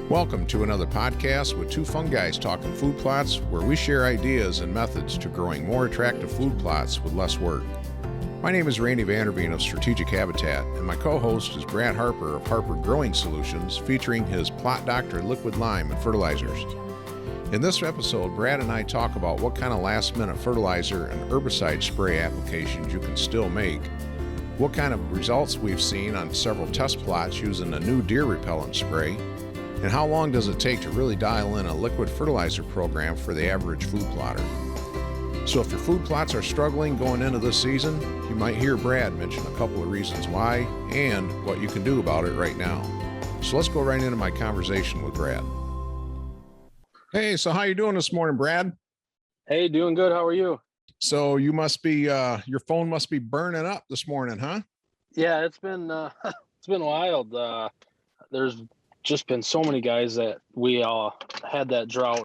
Welcome to another podcast with two fun guys talking food plots, where we share ideas and methods to growing more attractive food plots with less work. My name is Randy VanderVeen of Strategic Habitat, and my co-host is Brad Harper of Harper Growing Solutions, featuring his Plot Doctor liquid lime and fertilizers. In this episode, Brad and I talk about what kind of last-minute fertilizer and herbicide spray applications you can still make, what kind of results we've seen on several test plots using a new deer repellent spray, and how long does it take to really dial in a liquid fertilizer program for the average food plotter. So if your food plots are struggling going into this season, you might hear Brad mention a couple of reasons why and what you can do about it right now. So let's go right into my conversation with Brad. Hey, so how you doing this morning, Brad? Hey, doing good. How are you? So you must be, your phone must be burning up this morning, huh? Yeah, it's been wild. There's just been so many guys that we had that drought.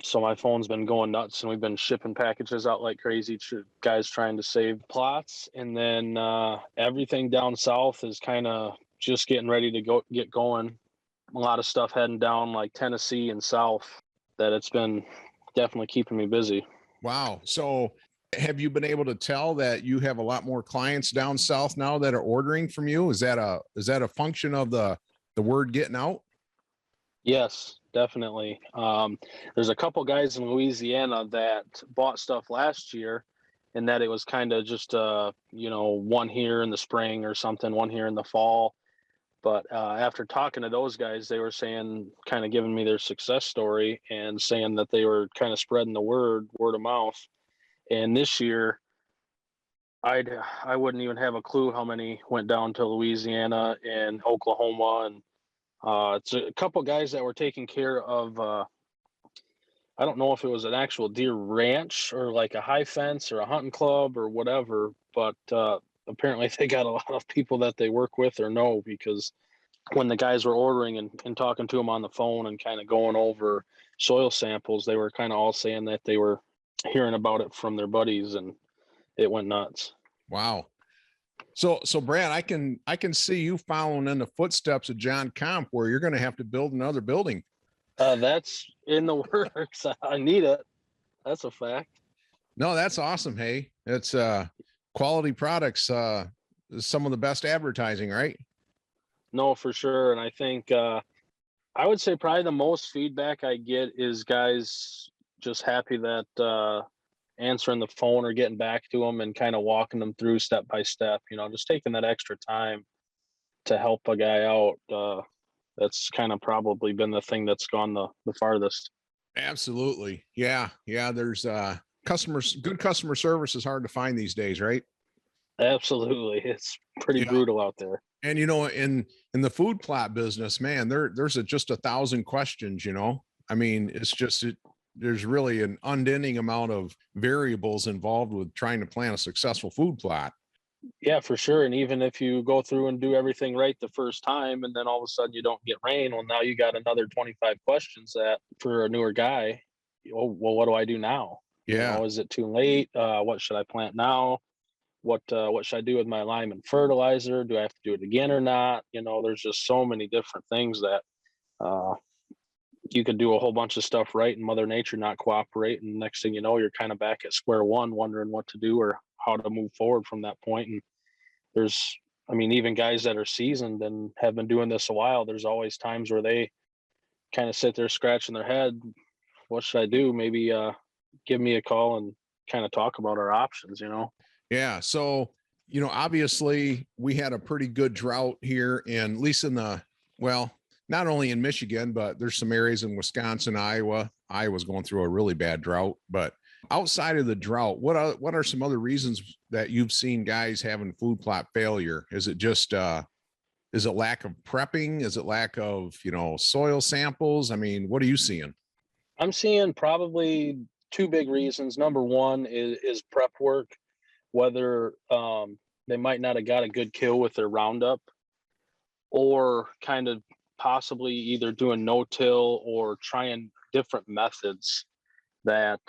So my phone's been going nuts, and we've been shipping packages out like crazy. Guys trying to save plots, and then everything down south is kind of just getting ready to get going. A lot of stuff heading down like Tennessee and south. That it's been definitely keeping me busy. Wow. So have you been able to tell that you have a lot more clients down south now that are ordering from you? Is that a function of the word getting out? Yes, definitely. There's a couple guys in Louisiana that bought stuff last year, and that it was kind of just one here in the spring or something, one here in the fall. But after talking to those guys, they were saying, kind of giving me their success story and saying that they were kind of spreading the word of mouth. And this year, I wouldn't even have a clue how many went down to Louisiana and Oklahoma, and it's a couple guys that were taking care of. I don't know if it was an actual deer ranch or like a high fence or a hunting club or whatever, but apparently they got a lot of people that they work with or know, because when the guys were ordering and talking to them on the phone and kind of going over soil samples, they were kind of all saying that they were hearing about it from their buddies, and it went nuts. Wow. So Brad, I can see you following in the footsteps of John Comp, where you're going to have to build another building. That's in the works. I need it. That's a fact. No, that's awesome. Hey, it's quality products, some of the best advertising, right? No, for sure. And I think I would say probably the most feedback I get is guys just happy that answering the phone or getting back to them and kind of walking them through step by step, just taking that extra time to help a guy out. That's kind of probably been the thing that's gone the farthest. Absolutely. Yeah. There's good customer service is hard to find these days, right? Absolutely. It's pretty brutal out there. And in the food plot business, man, there's just 1,000 questions. I mean, there's really an unending amount of variables involved with trying to plan a successful food plot. Yeah, for sure. And even if you go through and do everything right the first time, and then all of a sudden you don't get rain, well, now you got another 25 questions that for a newer guy, well, what do I do now? Yeah. Is it too late? What should I plant now? What should I do with my lime and fertilizer? Do I have to do it again or not? There's just so many different things that you could do a whole bunch of stuff right and Mother Nature not cooperate. And next thing you know, you're kind of back at square one, wondering what to do or how to move forward from that point. And even guys that are seasoned and have been doing this a while, there's always times where they kind of sit there scratching their head. What should I do? Maybe give me a call and kind of talk about our options, Yeah. So, obviously we had a pretty good drought here, and at least not only in Michigan, but there's some areas in Wisconsin, Iowa. Iowa's going through a really bad drought. But outside of the drought, what are some other reasons that you've seen guys having food plot failure? Is it just is it lack of prepping? Is it lack of soil samples? I mean, what are you seeing? I'm seeing probably two big reasons. Number one is prep work, whether they might not have got a good kill with their Roundup, or kind of possibly either doing no-till or trying different methods that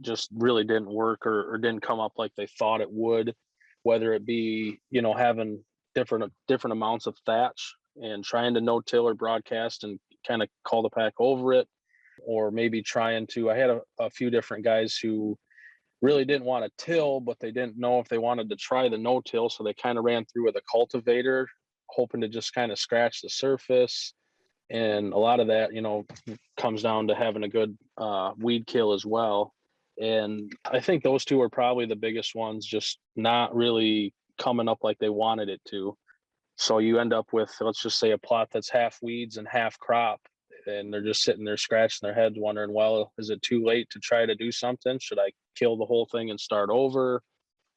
just really didn't work or didn't come up like they thought it would, whether it be, having different amounts of thatch and trying to no-till or broadcast and kind of call the pack over it, or maybe trying to. I had a few different guys who really didn't want to till, but they didn't know if they wanted to try the no-till, so they kind of ran through with a cultivator, hoping to just kind of scratch the surface. And a lot of that, comes down to having a good weed kill as well. And I think those two are probably the biggest ones, just not really coming up like they wanted it to. So you end up with, let's just say, a plot that's half weeds and half crop, and they're just sitting there scratching their heads wondering, well, is it too late to try to do something? Should I kill the whole thing and start over?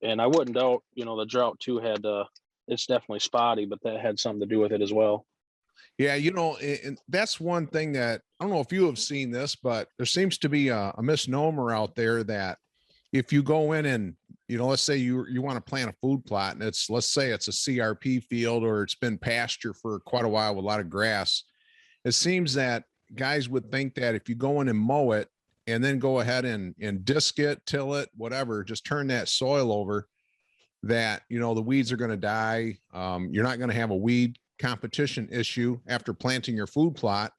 And I wouldn't doubt, the drought too had, it's definitely spotty, but that had something to do with it as well. Yeah, and that's one thing that I don't know if you have seen this, but there seems to be a misnomer out there that if you go in and, let's say you want to plant a food plot, and let's say it's a CRP field, or it's been pasture for quite a while with a lot of grass. It seems that guys would think that if you go in and mow it and then go ahead and disc it, till it, whatever, just turn that soil over, that, the weeds are going to die. You're not going to have a weed competition issue after planting your food plot.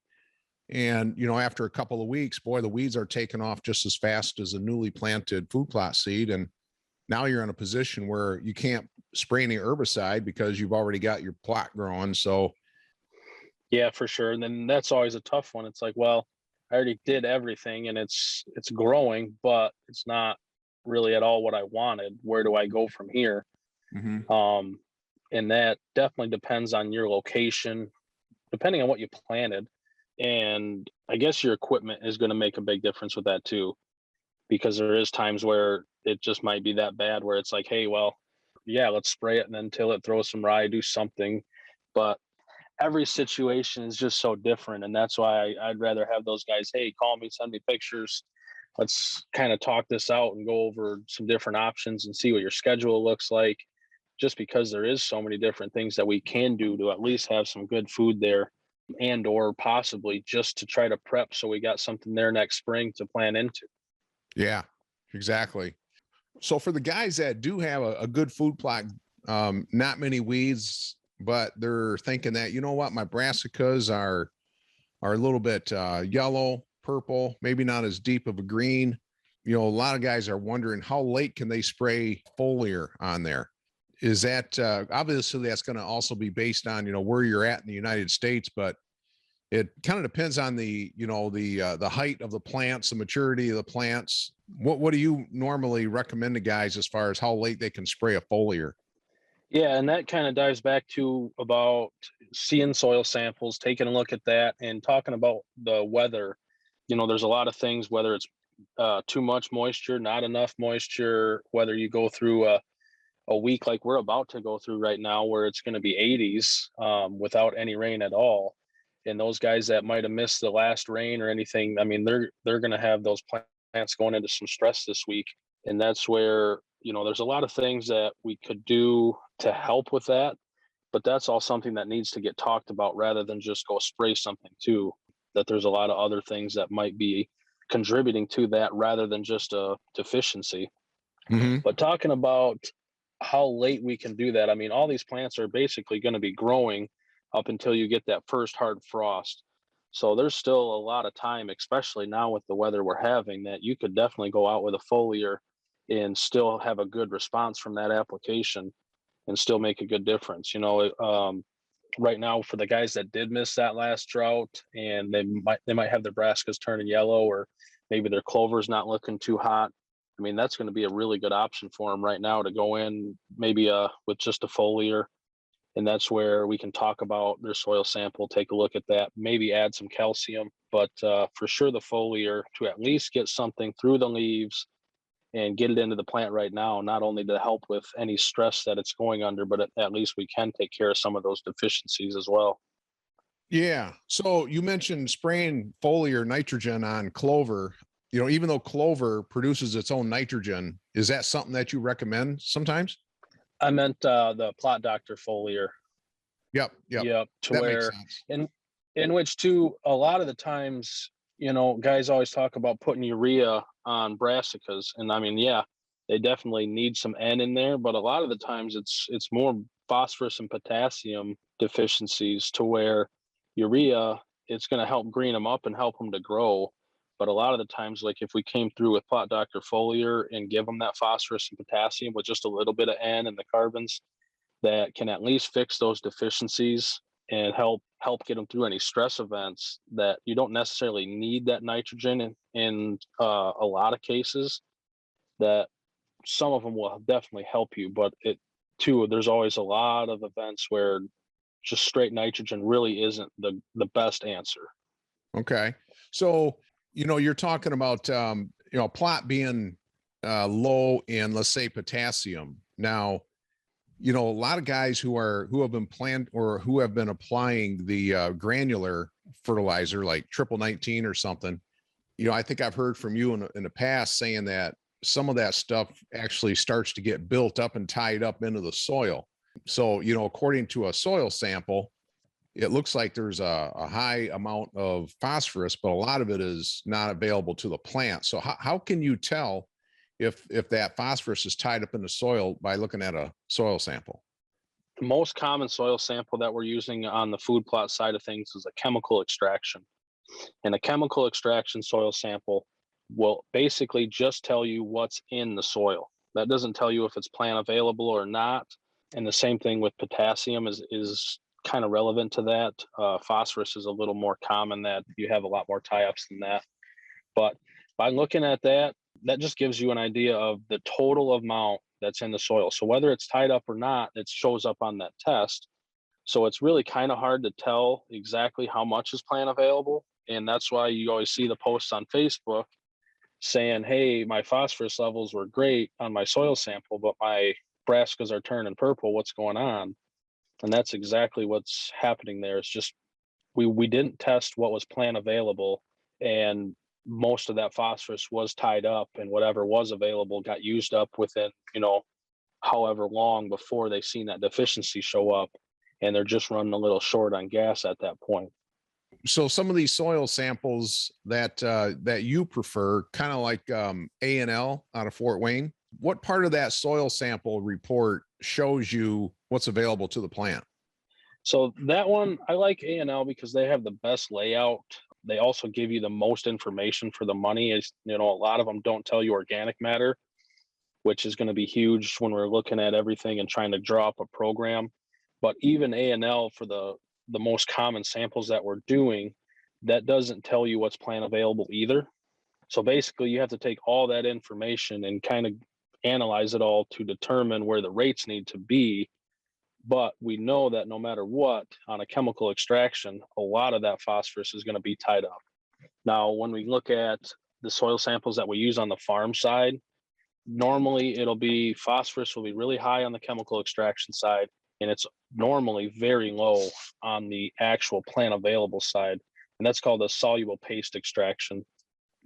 And, after a couple of weeks, boy, the weeds are taken off just as fast as a newly planted food plot seed. And now you're in a position where you can't spray any herbicide because you've already got your plot growing. So yeah, for sure. And then that's always a tough one. It's like, well, I already did everything and it's growing, but it's not really at all what I wanted. Where do I go from here? mm-hmm. And that definitely depends on your location, depending on what you planted. And I guess your equipment is going to make a big difference with that too, because there is times where it just might be that bad where it's like, hey, well, yeah, let's spray it and then till it, throw some rye, do something. But every situation is just so different. And that's why I'd rather have those guys, hey, call me, send me pictures. Let's kind of talk this out and go over some different options and see what your schedule looks like, just because there is so many different things that we can do to at least have some good food there, and or possibly just to try to prep so we got something there next spring to plan into. Yeah, exactly. So for the guys that do have a good food plot, not many weeds, but they're thinking that, what, my brassicas are a little bit yellow, purple, maybe not as deep of a green. A lot of guys are wondering how late can they spray foliar on there? Is that obviously that's going to also be based on, where you're at in the United States, but it kind of depends on the, the height of the plants, the maturity of the plants. What do you normally recommend to guys as far as how late they can spray a foliar? Yeah, and that kind of dives back to about seeing soil samples, taking a look at that, and talking about the weather. There's a lot of things, whether it's too much moisture, not enough moisture, whether you go through a week like we're about to go through right now where it's going to be 80s without any rain at all. And those guys that might have missed the last rain or anything, I mean, they're going to have those plants going into some stress this week. And that's where, there's a lot of things that we could do to help with that, but that's all something that needs to get talked about rather than just go spray something too. That there's a lot of other things that might be contributing to that rather than just a deficiency. Mm-hmm. But talking about how late we can do that, I mean, all these plants are basically going to be growing up until you get that first hard frost. So there's still a lot of time, especially now with the weather we're having, that you could definitely go out with a foliar and still have a good response from that application and still make a good difference. Right now for the guys that did miss that last drought and they might have their brassicas turning yellow, or maybe their clover's not looking too hot. I mean, that's going to be a really good option for them right now to go in maybe with just a foliar. And that's where we can talk about their soil sample, take a look at that, maybe add some calcium, but for sure the foliar to at least get something through the leaves and get it into the plant right now, not only to help with any stress that it's going under, but at least we can take care of some of those deficiencies as well. Yeah. So you mentioned spraying foliar nitrogen on clover. Even though clover produces its own nitrogen, is that something that you recommend sometimes? I meant the plot doctor foliar. Yep. To That where, makes sense. in which too, a lot of the times, guys always talk about putting urea on brassicas, and I mean, yeah, they definitely need some N in there, but a lot of the times it's more phosphorus and potassium deficiencies, to where urea it's going to help green them up and help them to grow. But a lot of the times, like if we came through with Plot Doctor foliar and give them that phosphorus and potassium with just a little bit of N and the carbons, that can at least fix those deficiencies and help get them through any stress events, that you don't necessarily need that nitrogen in a lot of cases, that some of them will definitely help you, but there's always a lot of events where just straight nitrogen really isn't the best answer. Okay. So, you're talking about, plot being low in, let's say, potassium. Now, a lot of guys who have been applying the granular fertilizer like 19 or something, I think I've heard from you in the past saying that some of that stuff actually starts to get built up and tied up into the soil. So, according to a soil sample, it looks like there's a high amount of phosphorus, but a lot of it is not available to the plant. So how can you tell if that phosphorus is tied up in the soil by looking at a soil sample? The most common soil sample that we're using on the food plot side of things is a chemical extraction. And a chemical extraction soil sample will basically just tell you what's in the soil. That doesn't tell you if it's plant available or not. And the same thing with potassium is kind of relevant to that. Phosphorus is a little more common, that you have a lot more tie-ups than that. But by looking at that, that just gives you an idea of the total amount that's in the soil. So whether it's tied up or not, it shows up on that test. So it's really kind of hard to tell exactly how much is plant available. And that's why you always see the posts on Facebook saying, hey, my phosphorus levels were great on my soil sample, but my brassicas are turning purple. What's going on? And that's exactly what's happening there. It's just we didn't test what was plant available, and most of that phosphorus was tied up, and whatever was available got used up within, however long before they seen that deficiency show up, and they're just running a little short on gas at that point. So some of these soil samples that you prefer, kind of like A&L out of Fort Wayne, what part of that soil sample report shows you what's available to the plant? So that one, I like A&L because they have the best layout. They also give you the most information for the money. A lot of them don't tell you organic matter, which is going to be huge when we're looking at everything and trying to draw up a program. But even A&L for the most common samples that we're doing, that doesn't tell you what's plant available either. So basically you have to take all that information and kind of analyze it all to determine where the rates need to be. But we know that no matter what, on a chemical extraction, a lot of that phosphorus is going to be tied up. Now, when we look at the soil samples that we use on the farm side, normally phosphorus will be really high on the chemical extraction side, and it's normally very low on the actual plant available side. And that's called a soluble paste extraction,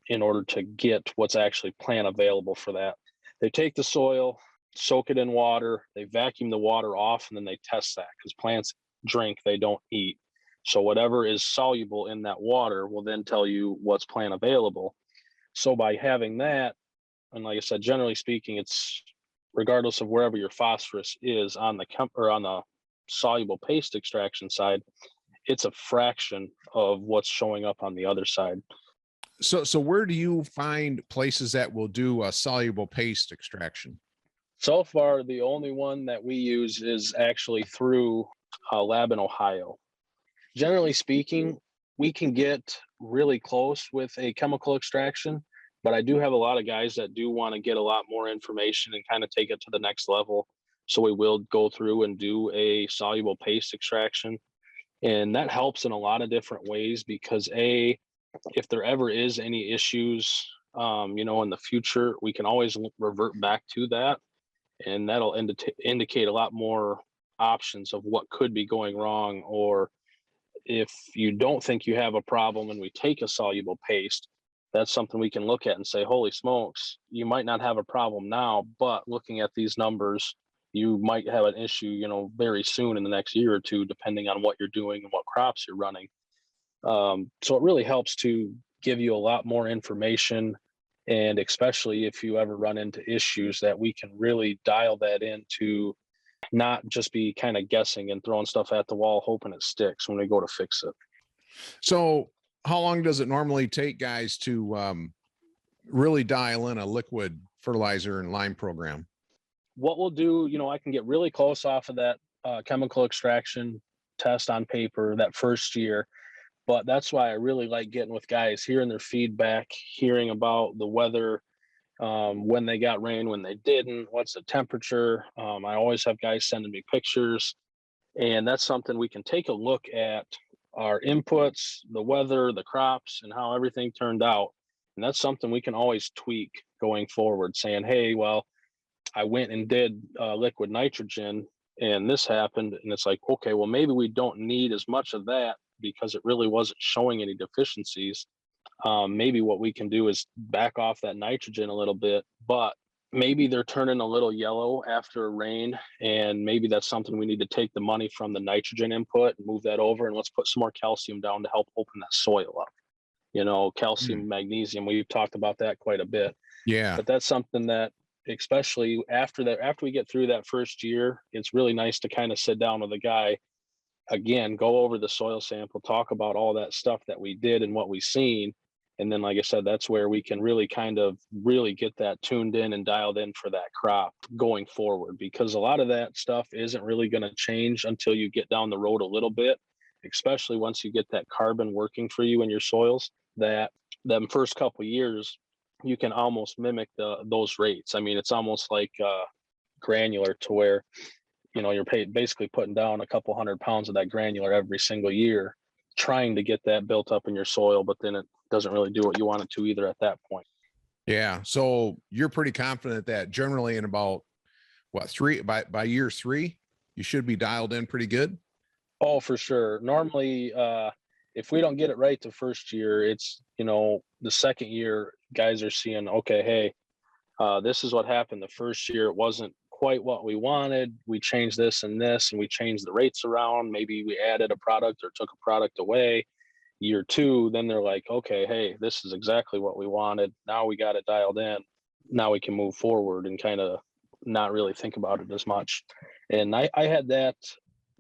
in order to get what's actually plant available for that. They take the soil, soak it in water, they vacuum the water off, and then they test that, because plants drink, they don't eat. So whatever is soluble in that water will then tell you what's plant available. So by having that, and like I said, generally speaking, it's regardless of wherever your phosphorus is on the soluble paste extraction side, it's a fraction of what's showing up on the other side. So where do you find places that will do a soluble paste extraction? So far, the only one that we use is actually through a lab in Ohio. Generally speaking, we can get really close with a chemical extraction, but I do have a lot of guys that do want to get a lot more information and kind of take it to the next level. So we will go through and do a soluble paste extraction. And that helps in a lot of different ways, because if there ever is any issues, in the future, we can always revert back to that. And that'll indicate a lot more options of what could be going wrong. Or if you don't think you have a problem and we take a soluble paste, that's something we can look at and say, holy smokes, you might not have a problem now, but looking at these numbers, you might have an issue, very soon in the next year or two, depending on what you're doing and what crops you're running. So it really helps to give you a lot more information. And especially if you ever run into issues, that we can really dial that in to not just be kind of guessing and throwing stuff at the wall, hoping it sticks when we go to fix it. So how long does it normally take guys to really dial in a liquid fertilizer and lime program? What we'll do, I can get really close off of that chemical extraction test on paper that first year. But that's why I really like getting with guys, hearing their feedback, hearing about the weather, when they got rain, when they didn't, what's the temperature. I always have guys sending me pictures, and that's something we can take a look at our inputs, the weather, the crops, and how everything turned out. And that's something we can always tweak going forward, saying, hey, well, I went and did liquid nitrogen and this happened. And it's like, okay, well, maybe we don't need as much of that because it really wasn't showing any deficiencies. Maybe what we can do is back off that nitrogen a little bit, but maybe they're turning a little yellow after rain. And maybe that's something we need to take the money from the nitrogen input and move that over. And let's put some more calcium down to help open that soil up. Calcium, magnesium, we've talked about that quite a bit. Yeah. But that's something that, especially after we get through that first year, it's really nice to kind of sit down with a guy again, go over the soil sample, talk about all that stuff that we did and what we seen. And then, like I said, that's where we can really really get that tuned in and dialed in for that crop going forward, because a lot of that stuff isn't really going to change until you get down the road a little bit, especially once you get that carbon working for you in your soils. That them first couple of years, you can almost mimic those rates. I mean, it's almost like granular, to where you're basically putting down a couple 100 pounds of that granular every single year, trying to get that built up in your soil, but then it doesn't really do what you want it to either at that point. Yeah. So you're pretty confident that generally in about by year 3, you should be dialed in pretty good. Oh, for sure. Normally, if we don't get it right the first year, it's, the second year guys are seeing, okay, hey, this is what happened the first year. It wasn't quite what we wanted. We changed this and this, and we changed the rates around. Maybe we added a product or took a product away. Year 2, then they're like, okay, hey, this is exactly what we wanted. Now we got it dialed in. Now we can move forward and kind of not really think about it as much. And I had that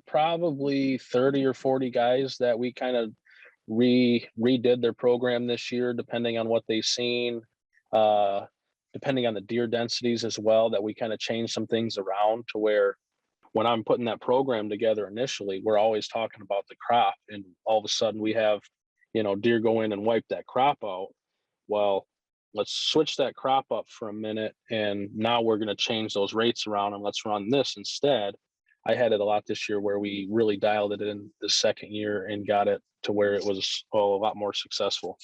probably 30 or 40 guys that we kind of redid their program this year, depending on what they've seen. Depending on the deer densities as well, that we kind of changed some things around to where when I'm putting that program together initially, we're always talking about the crop, and all of a sudden we have, deer go in and wipe that crop out. Well, let's switch that crop up for a minute, and now we're going to change those rates around and let's run this instead. I had it a lot this year where we really dialed it in the second year and got it to where it was a lot more successful.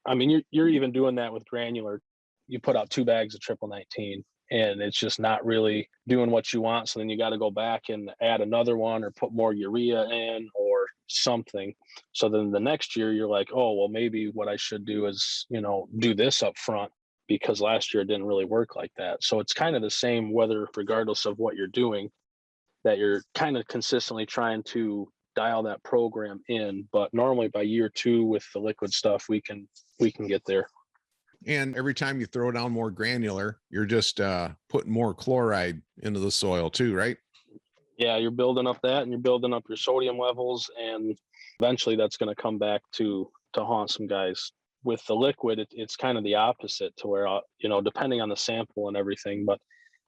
I mean, you're even doing that with granular. You put out 2 bags of triple 19 and it's just not really doing what you want. So then you got to go back and add another one or put more urea in or something. So then the next year you're like, oh, well, maybe what I should do is, do this up front, because last year it didn't really work like that. So it's kind of the same, whether regardless of what you're doing, that you're kind of consistently trying to dial that program in. But normally by year 2 with the liquid stuff, we can get there. And every time you throw down more granular, you're just putting more chloride into the soil too, right? Yeah, you're building up that, and you're building up your sodium levels, and eventually that's going to come back to haunt some guys. With the liquid, it's kind of the opposite, to where, depending on the sample and everything, but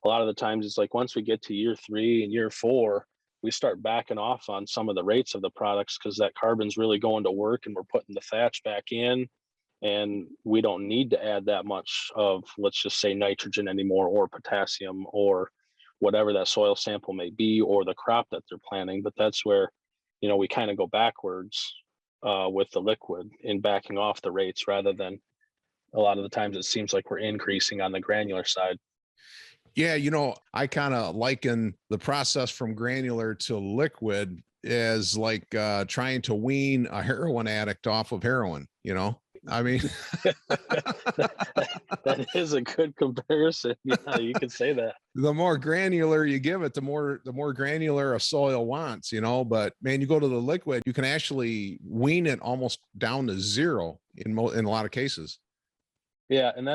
a lot of the times it's like once we get to year 3 and year 4, we start backing off on some of the rates of the products, because that carbon's really going to work and we're putting the thatch back in. And we don't need to add that much of, let's just say, nitrogen anymore, or potassium, or whatever that soil sample may be, or the crop that they're planting. But that's where, we kind of go backwards with the liquid in backing off the rates, rather than a lot of the times it seems like we're increasing on the granular side. Yeah, I kind of liken the process from granular to liquid as like trying to wean a heroin addict off of heroin, I mean, that is a good comparison. Yeah, you could say that. The more granular you give it, the more granular a soil wants, but man, you go to the liquid, you can actually wean it almost down to 0 in a lot of cases. Yeah. And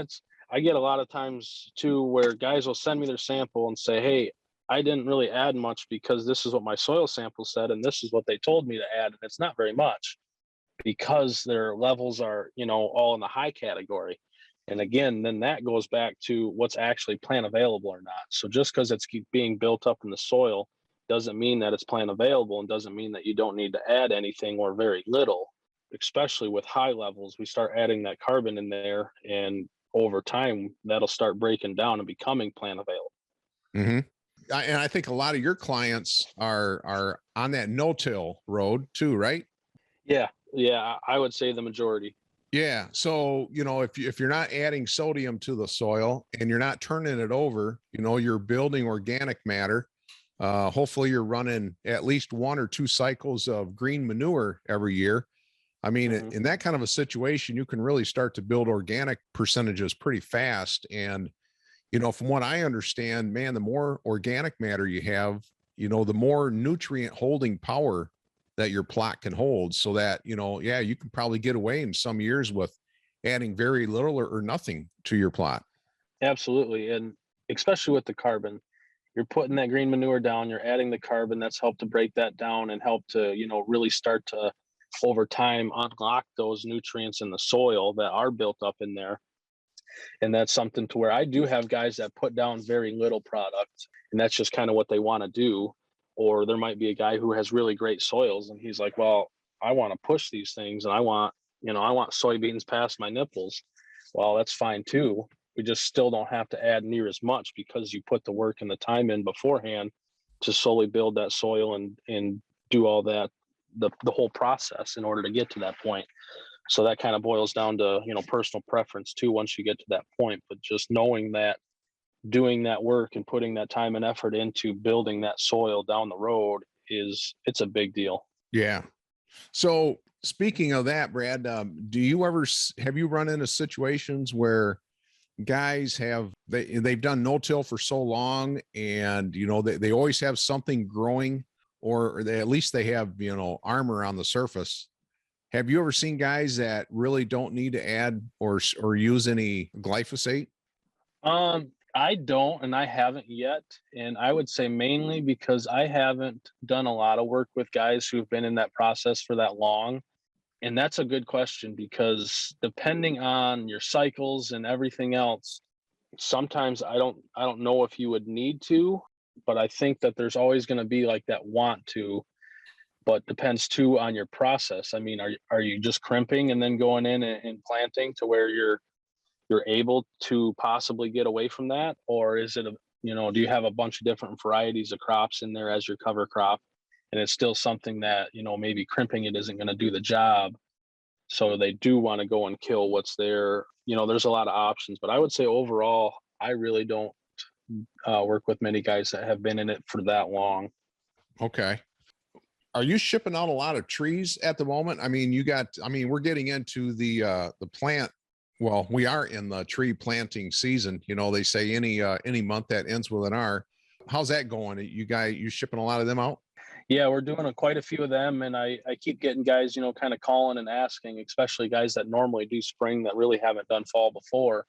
I get a lot of times too, where guys will send me their sample and say, hey, I didn't really add much because this is what my soil sample said, and this is what they told me to add. And it's not very much. because their levels are, all in the high category. And again, then that goes back to what's actually plant available or not. So just because it's being built up in the soil doesn't mean that it's plant available, and doesn't mean that you don't need to add anything or very little. Especially with high levels, we start adding that carbon in there, and over time that'll start breaking down and becoming plant available. Mm-hmm. And I think a lot of your clients are on that no-till road too, right? Yeah, I would say the majority. Yeah. So, if you're not adding sodium to the soil and you're not turning it over, you're building organic matter. Hopefully you're running at least 1 or 2 cycles of green manure every year. I mean, in that kind of a situation, you can really start to build organic percentages pretty fast. And, from what I understand, man, the more organic matter you have, the more nutrient holding power that your plot can hold, so that, you can probably get away in some years with adding very little or nothing to your plot. Absolutely. And especially with the carbon, you're putting that green manure down, you're adding the carbon that's helped to break that down and help to, really start to, over time, unlock those nutrients in the soil that are built up in there. And that's something to where I do have guys that put down very little product, and that's just kind of what they want to do. Or there might be a guy who has really great soils and he's like, well, I want to push these things, and I want soybeans past my nipples. Well, that's fine too. We just still don't have to add near as much, because you put the work and the time in beforehand to slowly build that soil and do all that, the whole process in order to get to that point. So that kind of boils down to, personal preference too, once you get to that point. But just knowing that doing that work and putting that time and effort into building that soil down the road it's a big deal. Yeah. So speaking of that, Brad, have you run into situations where guys they've done no-till for so long, and they always have something growing, or at least they have armor on the surface? Have you ever seen guys that really don't need to add or use any glyphosate? I don't, and I haven't yet. And I would say mainly because I haven't done a lot of work with guys who've been in that process for that long. And that's a good question, because depending on your cycles and everything else, sometimes I don't know if you would need to, but I think that there's always going to be like that want to, but depends too on your process. I mean, are you just crimping and then going in and planting to where you're able to possibly get away from that? Or is it do you have a bunch of different varieties of crops in there as your cover crop, and it's still something that, maybe crimping it isn't going to do the job, so they do want to go and kill what's there? There's a lot of options, but I would say overall, I really don't work with many guys that have been in it for that long. Okay. Are you shipping out a lot of trees at the moment? I mean, we're getting into the plant. Well, we are in the tree planting season. They say any month that ends with an R. How's that going? You shipping a lot of them out? Yeah, we're doing quite a few of them, and I keep getting guys, kind of calling and asking, especially guys that normally do spring that really haven't done fall before,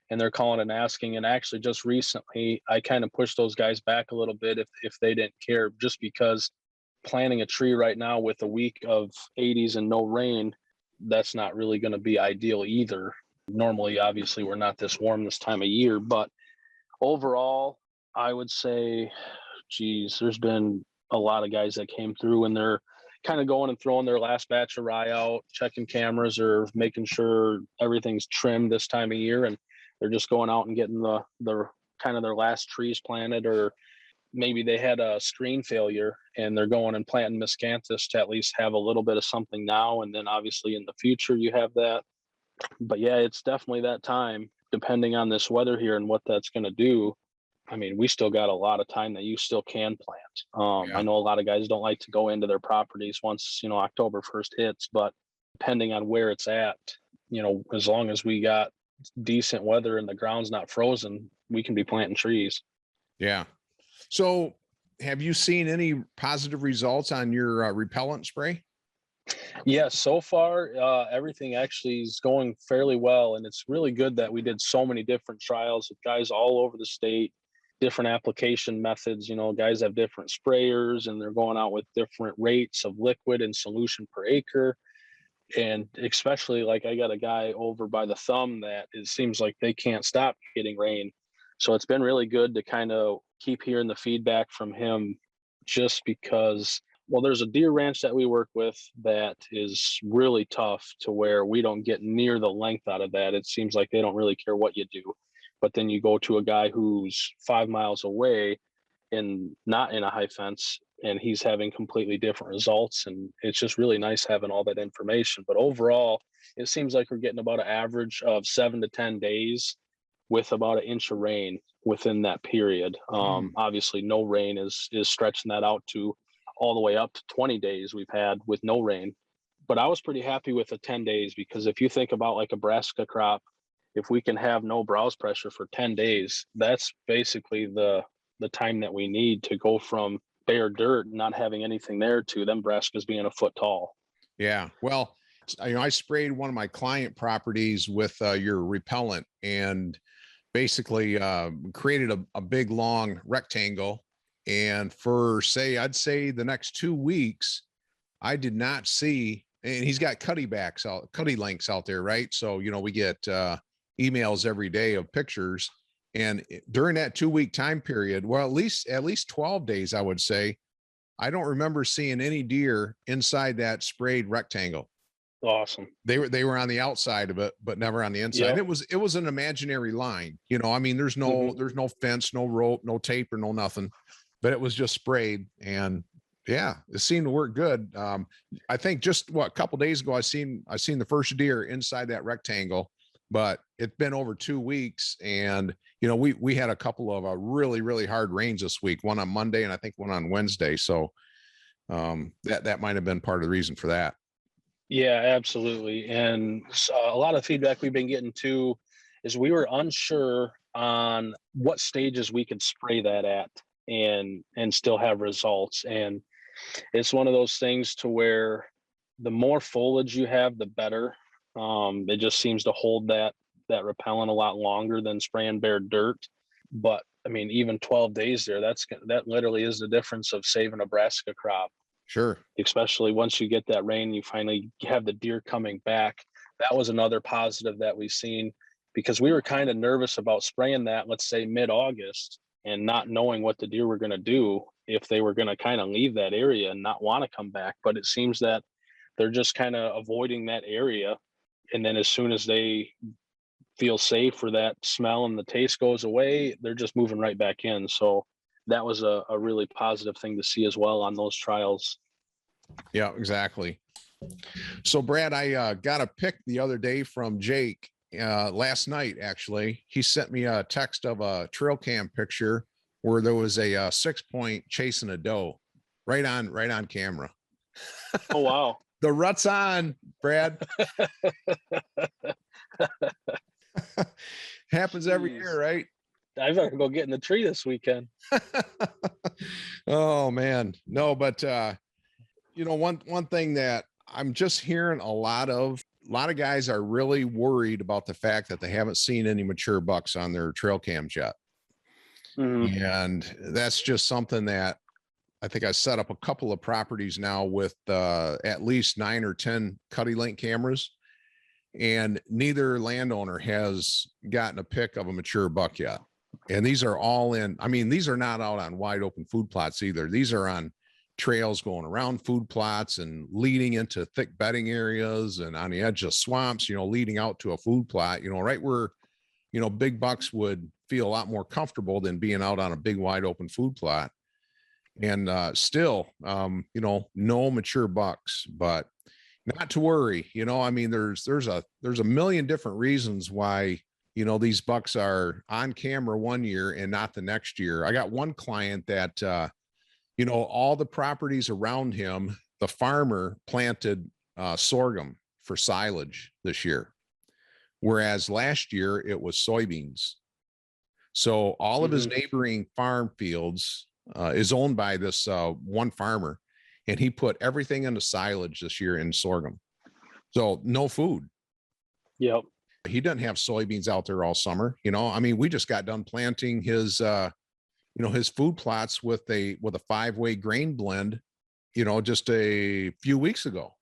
and they're calling and asking. And actually, just recently, I kind of pushed those guys back a little bit if they didn't care, just because planting a tree right now with a week of 80s and no rain, that's not really going to be ideal either. Normally, obviously, we're not this warm this time of year, but overall, I would say, geez, there's been a lot of guys that came through, and they're kind of going and throwing their last batch of rye out, checking cameras or making sure everything's trimmed this time of year, and they're just going out and getting the kind of their last trees planted. Or maybe they had a screen failure and they're going and planting miscanthus to at least have a little bit of something now, and then obviously in the future you have that. But yeah, it's definitely that time, depending on this weather here and what that's going to do. I mean, we still got a lot of time that you still can plant. Yeah. I know a lot of guys don't like to go into their properties once, October 1st hits, but depending on where it's at, as long as we got decent weather and the ground's not frozen, we can be planting trees. Yeah. So have you seen any positive results on your repellent spray? Yeah, so far, everything actually is going fairly well. And it's really good that we did so many different trials with guys all over the state, different application methods. Guys have different sprayers and they're going out with different rates of liquid and solution per acre. And especially like I got a guy over by the thumb that it seems like they can't stop getting rain. So it's been really good to kind of keep hearing the feedback from him, just because, well, there's a deer ranch that we work with that is really tough to where we don't get near the length out of that. It seems like they don't really care what you do. But then you go to a guy who's 5 miles away and not in a high fence, and he's having completely different results, and it's just really nice having all that information. But overall, it seems like we're getting about an average of 7 to 10 days with about an inch of rain within that period. Obviously no rain is stretching that out to all the way up to 20 days we've had with no rain. But I was pretty happy with the 10 days, because if you think about like a brassica crop, if we can have no browse pressure for 10 days, that's basically the time that we need to go from bare dirt, not having anything there, to them brassicas being a foot tall. Yeah. Well, I sprayed one of my client properties with your repellent, and basically created a big long rectangle. And for I'd say the next 2 weeks, I did not see, and he's got cutty links out there, right? So, we get emails every day of pictures. And during that 2 week time period, well, at least 12 days, I would say, I don't remember seeing any deer inside that sprayed rectangle. Awesome. They were on the outside of it, but never on the inside. Yep. It was an imaginary line. I mean, there's no fence, no rope, no tape, or no nothing, but it was just sprayed. And yeah, it seemed to work good. I think just a couple days ago, I seen the first deer inside that rectangle, but it's been over 2 weeks. And, we had a couple of really, really hard rains this week, one on Monday and I think one on Wednesday. So that might've been part of the reason for that. Yeah, absolutely. And a lot of feedback we've been getting too is we were unsure on what stages we could spray that at and still have results. And it's one of those things to where the more foliage you have, the better. It just seems to hold that repellent a lot longer than spraying bare dirt. But I mean, even 12 days there, that literally is the difference of saving a brassica crop. Sure. Especially once you get that rain, you finally have the deer coming back. That was another positive that we've seen, because we were kind of nervous about spraying that, let's say mid-August, and not knowing what the deer were going to do, if they were going to kind of leave that area and not want to come back. But it seems that they're just kind of avoiding that area. And then as soon as they feel safe, or that smell and the taste goes away, they're just moving right back in. So that was a really positive thing to see as well on those trials. Yeah, exactly. So Brad, I got a pic the other day from Jake last night. Actually, he sent me a text of a trail cam picture where there was a 6-point chasing a doe right on camera. Oh, wow. The rut's on, Brad. Happens every year, right? I better go get in the tree this weekend. Oh man, no, but one thing that I'm just hearing a lot of guys are really worried about the fact that they haven't seen any mature bucks on their trail cams yet. Mm-hmm. And that's just something that I think I set up a couple of properties now with at least 9 or 10 cutty link cameras, and neither landowner has gotten a pic of a mature buck yet. And these are all these are not out on wide open food plots either. These are on trails going around food plots and leading into thick bedding areas and on the edge of swamps, leading out to a food plot, right where, big bucks would feel a lot more comfortable than being out on a big wide open food plot. And still, no mature bucks, but not to worry. There's a million different reasons why these bucks are on camera one year and not the next year. I got one client that, all the properties around him, the farmer planted sorghum for silage this year, whereas last year it was soybeans. So all of his neighboring farm fields is owned by this one farmer, and he put everything into silage this year in sorghum. So no food. Yep. He doesn't have soybeans out there all summer. We just got done planting his, his food plots with a 5-way grain blend, just a few weeks ago.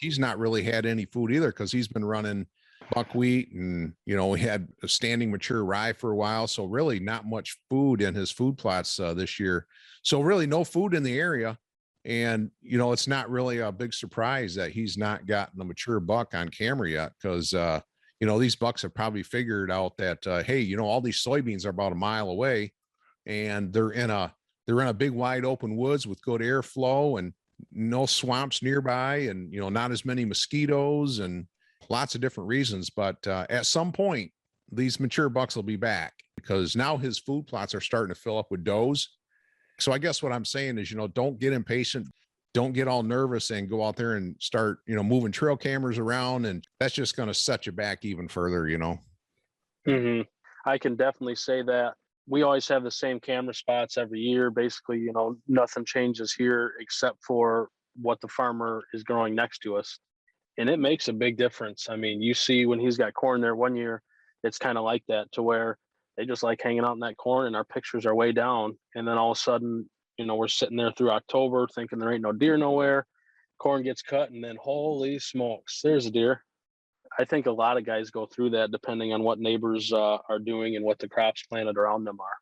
he's not really had any food either, because he's been running buckwheat, and we had a standing mature rye for a while, so really not much food in his food plots this year. So really no food in the area, and it's not really a big surprise that he's not gotten a mature buck on camera yet, because these bucks have probably figured out that hey, all these soybeans are about a mile away, and they're in a big wide open woods with good airflow and no swamps nearby, and not as many mosquitoes, and lots of different reasons. But at some point these mature bucks will be back, because now his food plots are starting to fill up with does. So I guess what I'm saying is, don't get impatient, don't get all nervous and go out there and start moving trail cameras around, and that's just going to set you back even further. I can definitely say that. We always have the same camera spots every year. Basically, nothing changes here except for what the farmer is growing next to us. And it makes a big difference. I mean, you see when he's got corn there one year, it's kind of like that, to where they just like hanging out in that corn and our pictures are way down. And then all of a sudden, we're sitting there through October thinking there ain't no deer nowhere. Corn gets cut, and then holy smokes, there's a deer. I think a lot of guys go through that depending on what neighbors are doing and what the crops planted around them are.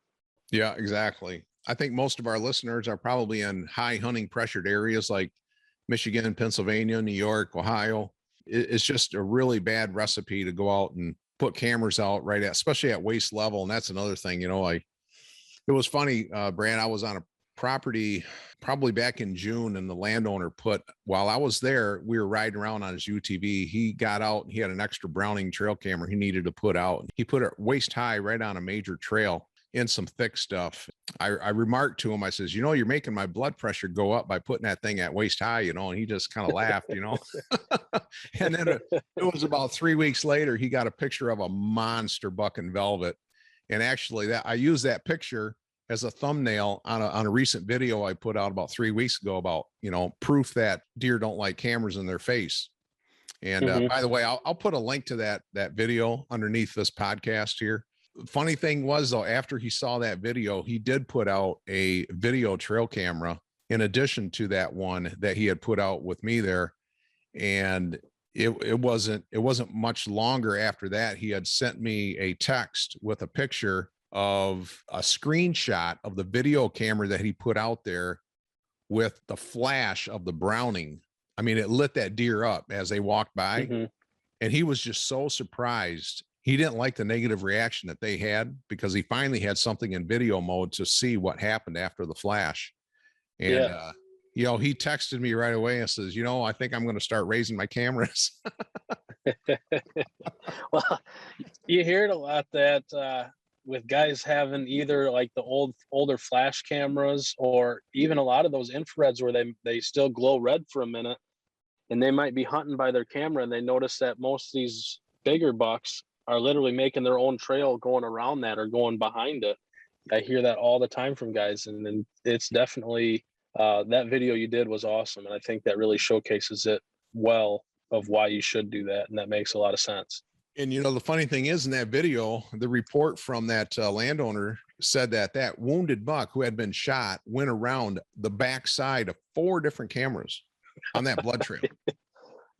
Yeah, exactly. I think most of our listeners are probably in high hunting pressured areas like Michigan, Pennsylvania, New York, Ohio. It's just a really bad recipe to go out and put cameras out right at, especially at waist level. And that's another thing, it was funny, Brad, I was on a property probably back in June, and the landowner while I was there, we were riding around on his UTV. He got out, he had an extra Browning trail camera he needed to put out. He put it waist high right on a major trail in some thick stuff. I remarked to him, I says, you're making my blood pressure go up by putting that thing at waist high, and he just kind of laughed, And then it was about 3 weeks later, he got a picture of a monster buck in velvet. And actually I used that picture as a thumbnail on a recent video I put out about 3 weeks ago about, proof that deer don't like cameras in their face. And by the way, I'll put a link to that video underneath this podcast here. Funny thing was, though, after he saw that video, he did put out a video trail camera in addition to that one that he had put out with me there. And it wasn't much longer after that, he had sent me a text with a picture of a screenshot of the video camera that he put out there with the flash of the Browning. I mean, it lit that deer up as they walked by. And he was just so surprised. He didn't like the negative reaction that they had, because he finally had something in video mode to see what happened after the flash. And he texted me right away and says, I think I'm going to start raising my cameras. Well, you hear it a lot that with guys having either like the older flash cameras, or even a lot of those infrareds where they still glow red for a minute, and they might be hunting by their camera and they notice that most of these bigger bucks are literally making their own trail going around that or going behind it. I hear that all the time from guys, and it's definitely that video you did was awesome, and I think that really showcases it well of why you should do that, and that makes a lot of sense. And the funny thing is, in that video, the report from that landowner said that wounded buck who had been shot went around the backside of 4 different cameras on that blood trail.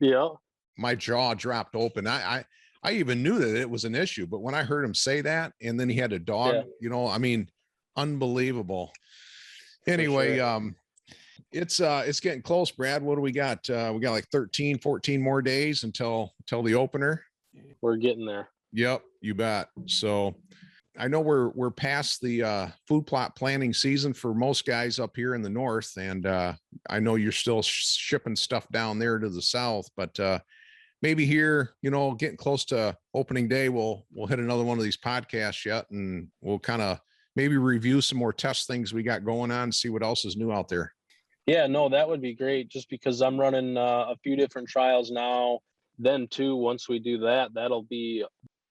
Yeah, my jaw dropped open. I even knew that it was an issue, but when I heard him say that, and then he had a dog, I mean, unbelievable. Anyway, sure. It's getting close, Brad. What do we got? We got like 13, 14 more days until the opener. We're getting there. Yep, you bet. So I know we're past the food plot planting season for most guys up here in the north, and I know you're still shipping stuff down there to the south, but maybe here, getting close to opening day, we'll hit another one of these podcasts yet, and we'll kind of maybe review some more test things we got going on, see what else is new out there. Yeah, no, that would be great, just because I'm running a few different trials now. Then too, once we do that, that'll be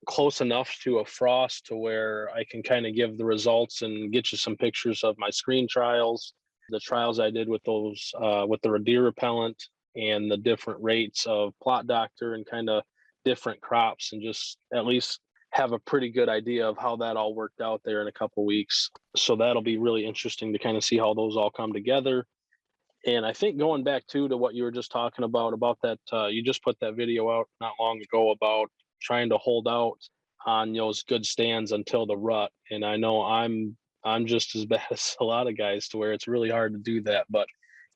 close enough to a frost to where I can kind of give the results and get you some pictures of my screen trials, the trials I did with those, with the deer repellent, and the different rates of plot doctor and kind of different crops, and just at least have a pretty good idea of how that all worked out there in a couple weeks. So that'll be really interesting to kind of see how those all come together. And I think going back to what you were just talking about that, you just put that video out not long ago about trying to hold out on those good stands until the rut. And I know I'm just as bad as a lot of guys to where it's really hard to do that, but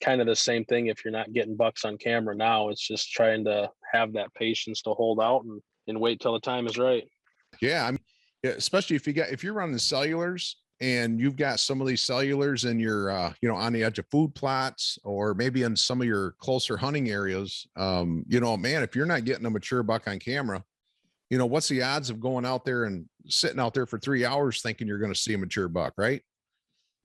kind of the same thing if you're not getting bucks on camera now. It's just trying to have that patience to hold out and wait till the time is right. Yeah, I mean, especially if you're running cellulars and you've got some of these cellulars in your on the edge of food plots or maybe in some of your closer hunting areas, man, if you're not getting a mature buck on camera, what's the odds of going out there and sitting out there for 3 hours thinking you're going to see a mature buck, right?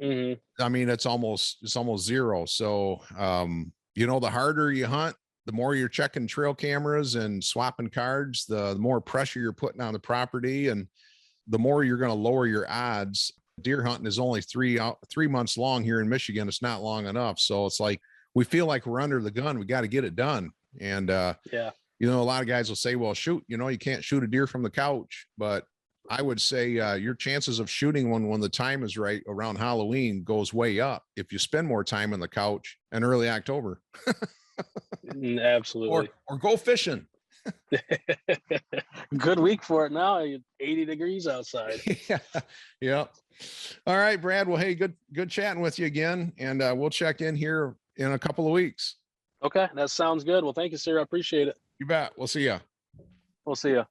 Mm-hmm. I mean, it's almost zero. So, the harder you hunt, the more you're checking trail cameras and swapping cards, the more pressure you're putting on the property, and the more you're going to lower your odds. Deer hunting is only 3 months long here in Michigan. It's not long enough. So it's like, we feel like we're under the gun. We got to get it done. And, yeah, a lot of guys will say, well, shoot, you can't shoot a deer from the couch, but I would say your chances of shooting one when the time is right around Halloween goes way up if you spend more time on the couch in early October. Absolutely. Or go fishing. Good week for it now. 80 degrees outside. Yeah. All right, Brad. Well, hey, good chatting with you again. And we'll check in here in a couple of weeks. Okay. That sounds good. Well, thank you, sir. I appreciate it. You bet. We'll see ya. We'll see ya.